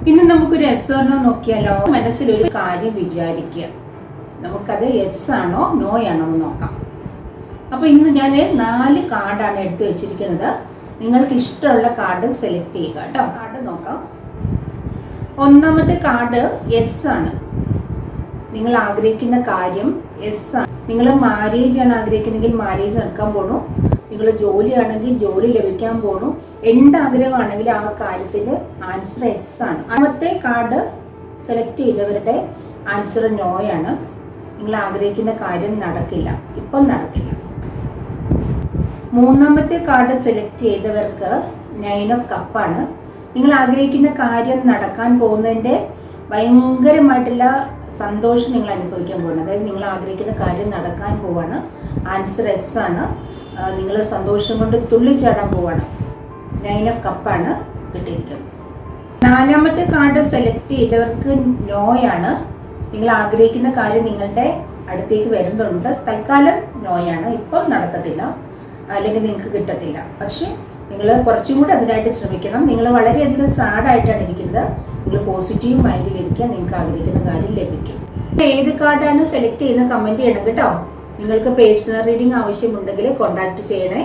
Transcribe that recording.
ഇന്ന് നമുക്കൊരു S or no നോക്കിയാലോ. മനസ്സിലൊരു കാര്യം വിചാരിക്കുക, നമുക്കത് എസ് ആണോ നോ ആണോ എന്ന് നോക്കാം. അപ്പോൾ ഇന്ന് ഞാൻ 4 കാർഡാണ് എടുത്തു വെച്ചിരിക്കുന്നത്. നിങ്ങൾക്ക് ഇഷ്ടമുള്ള കാർഡ് സെലക്ട് ചെയ്യുക കേട്ടോ. കാർഡ് നോക്കാം. ഒന്നാമത്തെ കാർഡ് എസ് ആണ്. നിങ്ങൾ ആഗ്രഹിക്കുന്ന കാര്യം എസ് ആണ്. നിങ്ങൾ മാരേജ് ആണ് ആഗ്രഹിക്കുന്നെങ്കിൽ മാരേജ് നടക്കാൻ പോകണു. നിങ്ങൾ ജോലിയാണെങ്കിൽ ജോലി ലഭിക്കാൻ പോകണു. എന്താഗ്രഹമാണെങ്കിലും ആ കാര്യത്തിൽ ആൻസർ എസ് ആണ്. ആദ്യത്തെ കാർഡ് സെലക്ട് ചെയ്തവരുടെ ആൻസർ നോ ആണ്. നിങ്ങൾ ആഗ്രഹിക്കുന്ന കാര്യം നടക്കില്ല, ഇപ്പം നടക്കില്ല. മൂന്നാമത്തെ കാർഡ് സെലക്ട് ചെയ്തവർക്ക് 9 ഓഫ് കപ്പാണ്. നിങ്ങൾ ആഗ്രഹിക്കുന്ന കാര്യം നടക്കാൻ പോകുന്നതിൻ്റെ ഭയങ്കരമായിട്ടുള്ള സന്തോഷം നിങ്ങൾ അനുഭവിക്കാൻ പോവാണ്. അതായത് നിങ്ങൾ ആഗ്രഹിക്കുന്ന കാര്യം നടക്കാൻ പോവാണ്. ആൻസർ എസ് ആണ്. നിങ്ങൾ സന്തോഷം കൊണ്ട് തുള്ളിച്ചാടാൻ പോവാണ്. 9 ഓഫ് കപ്പാണ് കിട്ടിയിരിക്കുന്നത്. നാലാമത്തെ കാർഡ് സെലക്ട് ചെയ്തവർക്ക് നോ ആണ്. നിങ്ങൾ ആഗ്രഹിക്കുന്ന കാര്യം നിങ്ങളുടെ അടുത്തേക്ക് വരുന്നുണ്ട്. തൽക്കാലം നോ ആണ്, ഇപ്പം നടക്കത്തില്ല, അല്ലെങ്കിൽ നിങ്ങൾക്ക് കിട്ടത്തില്ല. പക്ഷെ നിങ്ങൾ കുറച്ചും കൂടി അതിനായിട്ട് ശ്രമിക്കണം. നിങ്ങൾ വളരെയധികം സാഡായിട്ടാണ് ഇരിക്കുന്നത്. നിങ്ങൾ പോസിറ്റീവ് മൈൻഡിലിരിക്കുക, നിങ്ങൾക്ക് ആഗ്രഹിക്കുന്ന കാര്യം ലഭിക്കും. ഏത് കാർഡാണ് സെലക്ട് ചെയ്യുന്നത് കമൻറ്റ് ചെയ്യണം കേട്ടോ. നിങ്ങൾക്ക് പേഴ്സണൽ റീഡിംഗ് ആവശ്യമുണ്ടെങ്കിൽ കോൺടാക്ട് ചെയ്യണേ.